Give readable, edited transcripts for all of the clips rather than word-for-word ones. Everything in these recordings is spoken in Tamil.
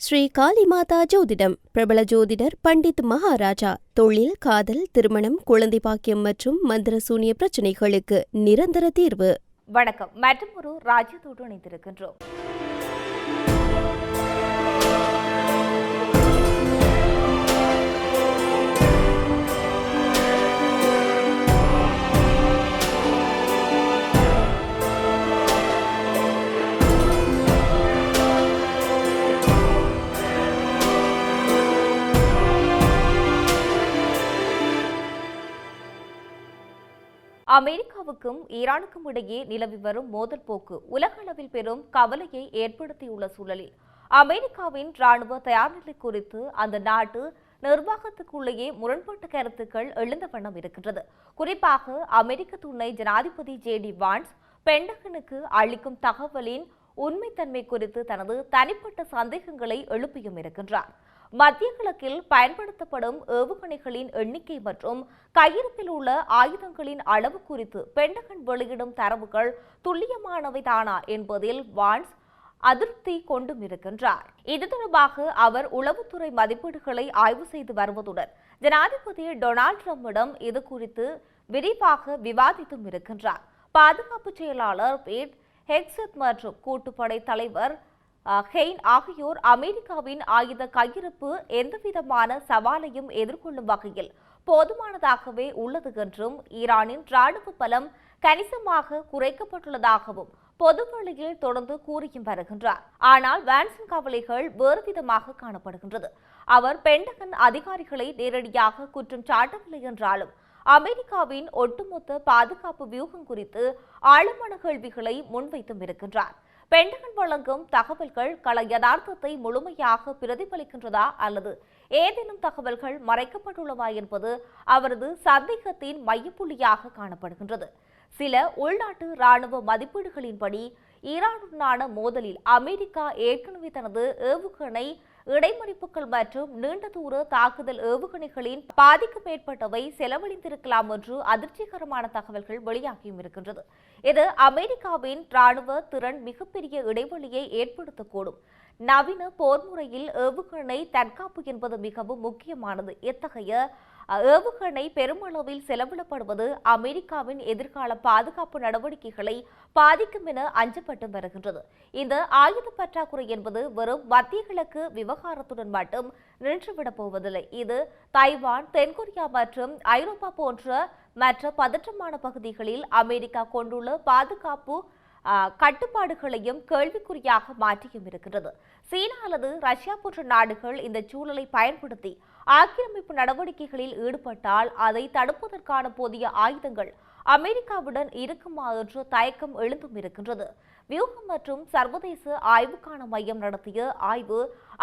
ஸ்ரீ காளிமாதா ஜோதிடம். பிரபல ஜோதிடர் பண்டித் மகாராஜா. தொழில், காதல், திருமணம், குழந்தை பாக்கியம் மற்றும் மந்திர சூனிய பிரச்சினைகளுக்கு நிரந்தர தீர்வு. வணக்கம். மற்றும் ஒரு ராஜ்யத்தோடு இணைந்திருக்கின்றோம். அமெரிக்காவுக்கும் ஈரானுக்கும் இடையே நிலவி வரும் மோதல் போக்கு உலகளவில் பெரும் கவலையை ஏற்படுத்தியுள்ள சூழலில் அமெரிக்காவின் ராணுவ தயார்நிலை குறித்து அந்த நாட்டு நிர்வாகத்துக்குள்ளேயே முரண்பட்ட கருத்துக்கள் எழுந்த வண்ணம் இருக்கின்றது. குறிப்பாக அமெரிக்க துணை ஜனாதிபதி JD வான்ஸ் பென்டகனுக்கு அளிக்கும் தகவலின் உண்மைத்தன்மை குறித்து தனது தனிப்பட்ட சந்தேகங்களை எழுப்பியும் இருக்கின்றார். மத்திய கிழக்கில் பயன்படுத்தப்படும் ஏவுகணைகளின் எண்ணிக்கை மற்றும் கையிருப்பில் உள்ள ஆயுதங்களின் அளவு குறித்து பென்டகன் வெளியிடும் தரவுகள் துல்லியமானவைதானா என்பதில் வான்ஸ் அதிருப்தி கொண்டும் இருக்கின்றார். இது தொடர்பாக அவர் உளவுத்துறை மதிப்பீடுகளை ஆய்வு செய்து வருவதுடன் ஜனாதிபதி டொனால்ட் ட்ரம்பிடம் இது குறித்து விரிவாக விவாதித்தும் இருக்கின்றார். பாதுகாப்பு செயலாளர் பீட் ஹெக்ஸத் மற்றும் கூட்டுப்படை தலைவர் ஹெய்ன் ஆகியோர் அமெரிக்காவின் ஆயுத கையிருப்பு எந்தவிதமான சவாலையும் எதிர்கொள்ளும் வகையில் போதுமானதாகவே உள்ளது என்றும் ஈரானின் ராணுவ பலம் கணிசமாக குறைக்கப்பட்டுள்ளதாகவும் பொதுவெளியில் தொடர்ந்து கூறியும் வருகின்றார். ஆனால் வான்ஸின் கவலைகள் வேறு விதமாக காணப்படுகின்றது. அவர் பென்டகன் அதிகாரிகளை நேரடியாக குற்றம் சாட்டவில்லை என்றாலும் அமெரிக்காவின் ஒட்டுமொத்த பாதுகாப்பு வியூகம் குறித்து ஆழமான கேள்விகளை முன்வைத்தும் இருக்கின்றார். பென்டகன் வழங்கும் தகவல்கள் கள யதார்த்தத்தை முழுமையாக பிரதிபலிக்கின்றதா அல்லது ஏதேனும் தகவல்கள் மறைக்கப்பட்டுள்ளதா என்பது அவரது சந்தேகத்தின் மையப்புள்ளியாக காணப்படுகின்றது. சில உள்நாட்டு ராணுவ மதிப்பீடுகளின்படி ஈரானுடனான மோதலில் அமெரிக்கா ஏற்கனவே தனது ஏவுகணை இடைமறிப்புகள் மற்றும் நீண்ட தூர தாக்குதல் ஏவுகணைகளின் பாதிக்கு மேற்பட்டவை செலவழிந்திருக்கலாம் என்று அதிர்ச்சிகரமான தகவல்கள் வெளியாகியும் இருக்கின்றது. இது அமெரிக்காவின் ராணுவ திறன் மிகப்பெரிய இடைவெளியை ஏற்படுத்தக்கூடும். நவீன போர் முறையில் ஏவுகணை தற்காப்பு என்பது மிகவும் முக்கியமானது. இத்தகைய ஏவுகணை பெருமளவில் செலவிடப்படுவது அமெரிக்காவின் எதிர்கால பாதுகாப்பு நடவடிக்கைகளை பாதிக்கும் என அஞ்சப்பட்டு வருகின்றது. இந்த ஆயுத பற்றாக்குறை என்பது வெறும் மத்திய கிழக்கு விவகாரத்துடன் மட்டும் நின்றுவிடப் போவதில்லை. இது தைவான், தென்கொரியா மற்றும் ஐரோப்பா போன்ற மற்ற பதற்றமான பகுதிகளில் அமெரிக்கா கொண்டுள்ள பாதுகாப்பு கட்டுப்பாடுகளையும் கேள்விக்குறியாக மாற்றியும் இருக்கின்றது. சீனா அல்லது ரஷ்யா போன்ற நாடுகள் இந்த சூழலை பயன்படுத்தி ஆக்கிரமிப்பு நடவடிக்கைகளில் ஈடுபட்டால் அதை தடுப்பதற்கான போதிய ஆயுதங்கள் அமெரிக்காவுடன் இருக்குமா என்ற தயக்கம் எழுந்தும் இருக்கின்றது. வியூகம் மற்றும் சர்வதேச ஆய்வுக்கான மையம் நடத்திய ஆய்வு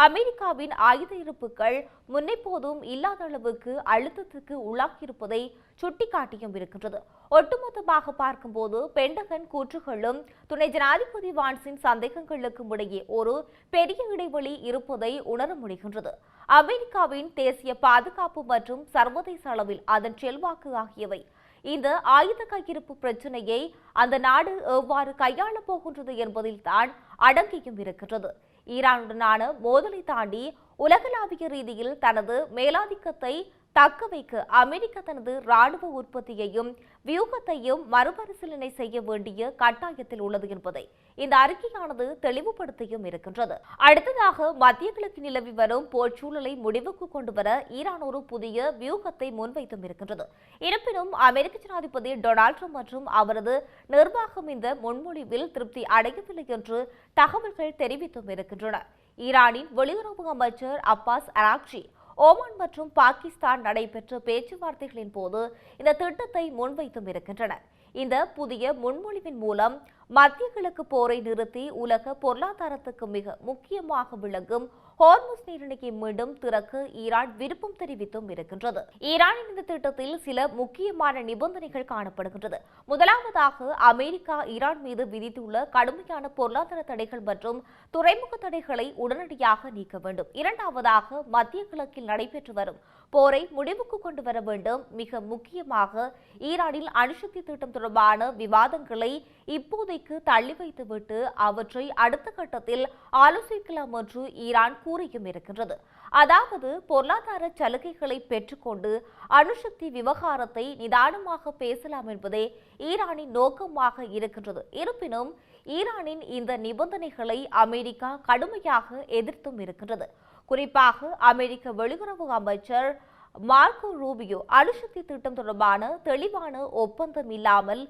அமெரிக்காவின் ஆயுத இருப்புகள் முன்னெப்போதும் இல்லாத அளவுக்கு அழுத்தத்துக்கு உள்ளாகியிருப்பதை சுட்டிக்காட்டியும் இருக்கின்றது. ஒட்டுமொத்தமாக பார்க்கும்போது பென்டகன் கூற்றுகளும் துணை ஜனாதிபதி வான்ஸின் சந்தேகங்களுக்கும் இடையே ஒரு பெரிய இடைவெளி இருப்பதை உணர முடிகின்றது. அமெரிக்காவின் தேசிய பாதுகாப்பு மற்றும் சர்வதேச அளவில் அதன் செல்வாக்கு ஆகியவை இந்த ஆயுத கையிருப்பு பிரச்சினையை அந்த நாடு எவ்வாறு கையாளப் போகின்றது என்பதில் தான் அடங்கியும் இருக்கின்றது. ஈரானுடனான மோதலை தாண்டி உலகளாவிய ரீதியில் தனது மேலாதிக்கத்தை தக்க வைக்க அமெரிக்கா தனது ராணுவ உற்பத்தியையும் வியூகத்தையும் மறுபரிசீலனை செய்ய வேண்டிய கட்டாயத்தில் உள்ளது என்பதை இந்த அறிக்கையானது தெளிவுபடுத்தியும் இருக்கின்றது. அடுத்ததாக மத்திய கிழக்கு நிலவி வரும் போர் சூழலை முடிவுக்கு கொண்டுவர ஈரான் ஒரு புதிய வியூகத்தை முன்வைத்தும் இருக்கின்றது. இருப்பினும் அமெரிக்க ஜனாதிபதி டொனால்ட் ட்ரம்ப் மற்றும் அவரது நிர்வாகம் இந்த முன்மொழிவில் திருப்தி அடையவில்லை என்று தகவல்கள் தெரிவித்தும் இருக்கின்றன. ஈரானின் வெளியுறவு அமைச்சர் அப்பாஸ் அராக்சி ஓமான் மற்றும் பாகிஸ்தான் நடைபெற்ற பேச்சுவார்த்தைகளின் போது இந்த திட்டத்தை முன்வைத்தும் இருக்கின்றனர். இந்த புதிய முன்மொழிவின் மூலம் மத்திய கிழக்கு போரை நிறுத்தி உலக பொருளாதாரத்துக்கு மிக முக்கியமாக விளங்கும் ஹோர்முஸ் நீரிணையை மீண்டும் திறக்க ஈரான் விருப்பம் தெரிவித்தும் இருக்கின்றது. ஈரானின் இந்த திட்டத்தில் சில முக்கியமான நிபந்தனைகள் காணப்படுகின்றது. முதலாவதாக அமெரிக்கா ஈரான் மீது விதித்துள்ள கடுமையான பொருளாதார தடைகள் மற்றும் துறைமுக தடைகளை உடனடியாக நீக்க வேண்டும். இரண்டாவதாக மத்திய கிழக்கில் நடைபெற்று வரும் போரை முடிவுக்கு கொண்டு வர வேண்டும். மிக முக்கியமாக ஈரானில் அணுசக்தி திட்டம் தொடர்பான விவாதங்களை இப்போதைக்கு தள்ளி வைத்துவிட்டு அவற்றை அடுத்த கட்டத்தில் ஆலோசிக்கலாம் என்று ஈரான் கூறியும் இருக்கின்றது. அதாவது பொருளாதார சலுகைகளை பெற்றுக்கொண்டு அணுசக்தி விவகாரத்தை நிதானமாக பேசலாம் என்பதே ஈரானின் நோக்கமாக இருக்கின்றது. இருப்பினும் ஈரானின் இந்த நிபந்தனைகளை அமெரிக்கா கடுமையாக எதிர்த்தும் இருக்கின்றது. குறிப்பாக அமெரிக்க வெளியுறவு அமைச்சர் மார்க்கோ ரூபியோ அணுசக்தி திட்டம் தொடர்பான தெளிவான ஒப்பந்தம் இல்லாமல்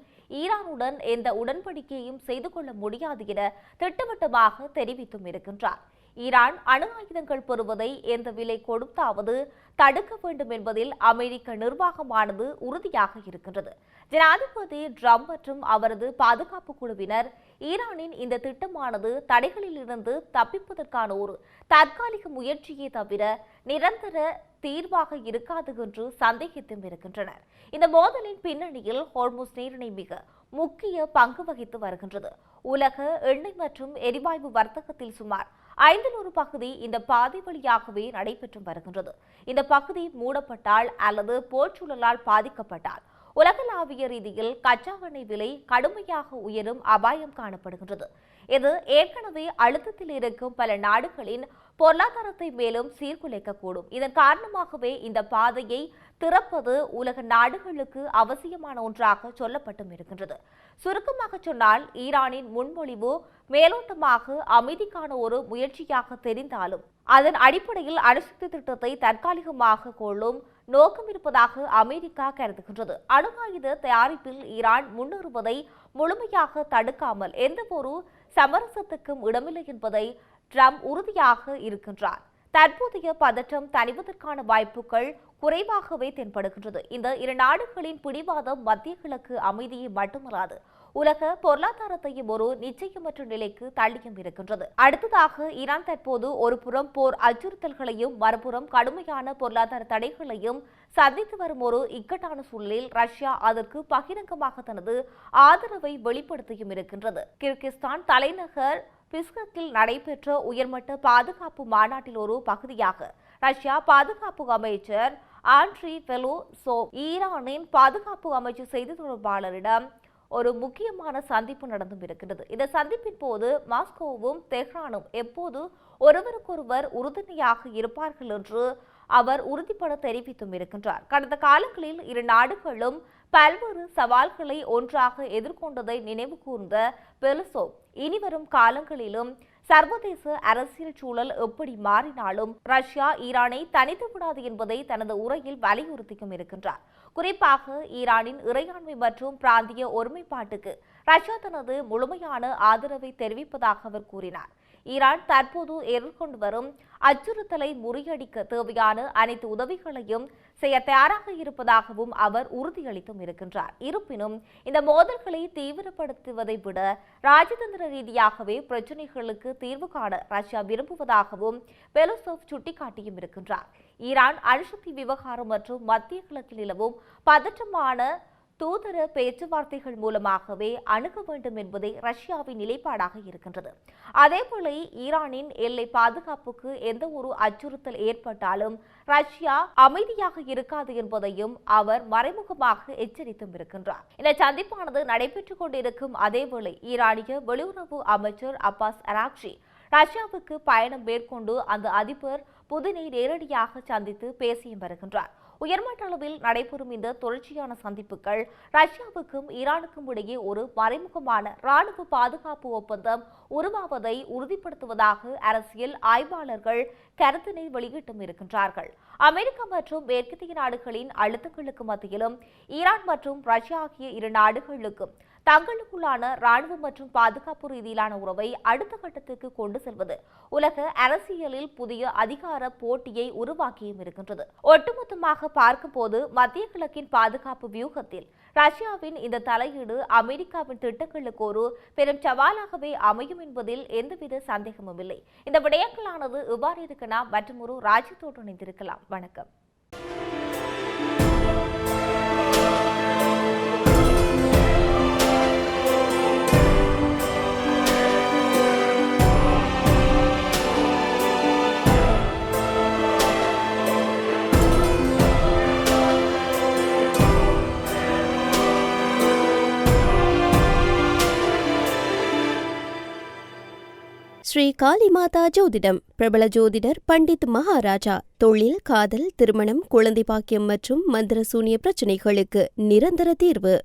ஈரானுடன் எந்த உடன்படிக்கையும் செய்து கொள்ள முடியாது என திட்டவட்டமாக தெரிவித்தும் இருக்கின்றார். ஈரான் அணு ஆயுதங்கள் பெறுவதை எந்த விலை கொடுத்தாவது தடுக்க வேண்டும் என்பதில் அமெரிக்க நிர்வாகமானது உறுதியாக இருக்கின்றது. ஜனாதிபதி ட்ரம்ப் மற்றும் அவரது பாதுகாப்பு குழுவினர் ஈரானின் இந்த திட்டமானது தடைகளில் இருந்து தப்பிப்பதற்கான ஒரு தற்காலிக முயற்சியே தவிர நிரந்தர தீர்வாக இருக்காது என்று சந்தேகித்தும் இருக்கின்றனர். இந்த மோதலின் பின்னணியில் ஹோர்முஸ் நீரிணை மிக முக்கிய பங்கு வகித்து வருகின்றது. உலக எண்ணெய் மற்றும் எரிவாயு வர்த்தகத்தில் சுமார் 1/5 பகுதி இந்த பாதை வழியாகவே நடைபெற்று வருகின்றது. இந்த பகுதி மூடப்பட்டால் அல்லது போர்ச்சூழலால் பாதிக்கப்பட்டால் உலகளாவிய ரீதியில் கச்சா எண்ணெய் விலை கடுமையாக உயரும் அபாயம் காணப்படுகின்றது. இது ஏற்கனவே அழுத்தத்தில் இருக்கும் பல நாடுகளின் பொருளாதாரத்தை மேலும் சீர்குலைக்கக்கூடும். இதன் காரணமாகவே இந்த பாதையை திறப்பது உலக நாடுகளுக்கு அவசியமான ஒன்றாக சொல்லப்பட்டும் இருக்கின்றது. சுருக்கமாக சொன்னால் ஈரானின் முன்மொழிவு மேலோட்டமாக அமைதிக்கான ஒரு முயற்சியாக தெரிந்தாலும் அதன் அடிப்படையில் அணுசக்தி திட்டத்தை தற்காலிகமாக கொள்ளும் நோக்கம் இருப்பதாக அமெரிக்கா கருதுகின்றது. அணு ஆயுத தயாரிப்பில் ஈரான் முன்னேறுவதை முழுமையாக தடுக்காமல் எந்த ஒரு சமரசத்துக்கும் இடமில்லை என்பதை ட்ரம்ப் உறுதியாக இருக்கின்றார். தற்போதைய பதற்றம் தணிவதற்கான வாய்ப்புகள் குறைவாகவே தென்படுகின்றது. இந்த இரு நாடுகளின் பிடிவாதம் மத்திய கிழக்கு அமைதியை மட்டுமல்லாது உலக பொருளாதாரத்தையும் ஒரு நிச்சயமற்ற நிலைக்கு தள்ளியும் இருக்கின்றது. அடுத்ததாக ஈரான் தற்போது ஒரு புறம் போர் அச்சுறுத்தல்களையும் மறுபுறம் கடுமையான பொருளாதார தடைகளையும் சந்தித்து வரும் ஒரு இக்கட்டான சூழலில் ரஷ்யா அதற்கு பகிரங்கமாக தனது ஆதரவை வெளிப்படுத்தியும் இருக்கின்றது. கிர்கிஸ்தான் தலைநகர் பிஸ்கத்தில் நடைபெற்ற உயர்மட்ட பாதுகாப்பு மாநாட்டில் ஒரு பகுதியாக ரஷ்யா பாதுகாப்பு அமைச்சர் ஆண்ட்ரி பெலோசோவ் ஈரானின் பாதுகாப்பு அமைச்சர் செய்தி தொடர்பாளரிடம் ஒரு முக்கியமான சந்திப்பு நடந்தும் இருக்கிறது. இந்த சந்திப்பின் போது மாஸ்கோவும் தெஹ்ரானும் எப்போது ஒருவருக்கொருவர் உறுதுணையாக இருப்பார்கள் என்று அவர் உறுதிப்பட தெரிவித்தும் இருக்கின்றார். கடந்த காலங்களில் இரு நாடுகளும் பல்வேறு சவால்களை ஒன்றாக எதிர்கொண்டதை நினைவு கூர்ந்த பெலோசோவ் இனிவரும் காலங்களிலும் சர்வதேச அரசியல் சூழல் எப்படி மாறினாலும் ரஷ்யா ஈரானை தனித்து விடாது என்பதை தனது உரையில் வலியுறுத்தியும் இருக்கின்றார். குறிப்பாக ஈரானின் இறையாண்மை மற்றும் பிராந்திய ஒருமைப்பாட்டுக்கு ரஷ்யா தனது முழுமையான ஆதரவை தெரிவிப்பதாக அவர் கூறினார். ஈரான் தற்போது எதிர்கொண்டு வரும் அச்சுறுத்தலை முறியடிக்க தேவையான அனைத்து உதவிகளையும் செய்ய தயாராக இருப்பதாகவும் அவர் உறுதியளித்தும் இருக்கின்றார். இருப்பினும் இந்த மோதல்களை தீவிரப்படுத்துவதை விட ராஜதந்திர ரீதியாகவே பிரச்சினைகளுக்கு தீர்வு காண ரஷ்யா விரும்புவதாகவும் பெலோசோவ் சுட்டிக்காட்டியும் இருக்கின்றார். ஈரான் அணுசக்தி விவகாரம் மற்றும் மத்திய கிழக்கில் நிலவும் பதற்றமான தூதர பேச்சுவார்த்தைகள் மூலமாகவே அணுக வேண்டும் என்பதே ரஷ்யாவின் நிலைப்பாடாக இருக்கின்றது. அதேபோல ஈரானின் எல்லை பாதுகாப்புக்கு எந்த ஒரு அச்சுறுத்தல் ஏற்பட்டாலும் ரஷ்யா அமைதியாக இருக்காது என்பதையும் அவர் மறைமுகமாக எச்சரித்தும் இருக்கின்றார். இந்த சந்திப்பானது நடைபெற்றுக் கொண்டிருக்கும் அதேவேளை ஈரானிய வெளியுறவு அமைச்சர் அப்பாஸ் அராக்சி ரஷ்யாவுக்கு பயணம் மேற்கொண்டு அந்த அதிபர் புதினை நேரடியாக சந்தித்து பேசியும் வருகின்றார். உயர்மட்ட அளவில் நடைபெறும் இந்த தொடர்ச்சியான சந்திப்புகள் ரஷ்யாவுக்கும் ஈரானுக்கும் இடையே ஒரு மறைமுகமான ராணுவ பாதுகாப்பு ஒப்பந்தம் உருவாவதை உறுதிப்படுத்துவதாக அரசியல் ஆய்வாளர்கள் கருத்தினை வெளியிட்டும் இருக்கின்றார்கள். அமெரிக்கா மற்றும் மேற்கத்திய நாடுகளின் அழுத்தங்களுக்கு மத்தியிலும் ஈரான் மற்றும் ரஷ்யா ஆகிய இரு நாடுகளுக்கும் தங்களுக்குள்ளான ராணுவ மற்றும் பாதுகாப்பு ரீதியிலான உறவை அடுத்த கட்டத்துக்கு கொண்டு செல்வது உலக அரசியலில் புதிய அதிகார போட்டியை உருவாக்கியும் இருக்கின்றது. ஒட்டுமொத்தமாக பார்க்கும்போது மத்திய கிழக்கின் பாதுகாப்பு வியூகத்தில் ரஷ்யாவின் இந்த தலையீடு அமெரிக்காவின் திட்டங்களுக்கு ஒரு பெரும் சவாலாகவே அமையும் என்பதில் எந்தவித சந்தேகமும் இல்லை. இந்த விடயங்களானது எவ்வாறு இருக்கலாம் மற்றும் ஒரு ராஜ்யத்தோடு இணைந்திருக்கலாம். வணக்கம். ஸ்ரீ காளிமாதா ஜோதிடம் பிரபல ஜோதிடர் பண்டித் மகாராஜா. தொழில், காதல், திருமணம், குழந்தை பாக்கியம் மற்றும் மந்திர சூனிய பிரச்சினைகளுக்கு நிரந்தர தீர்வு.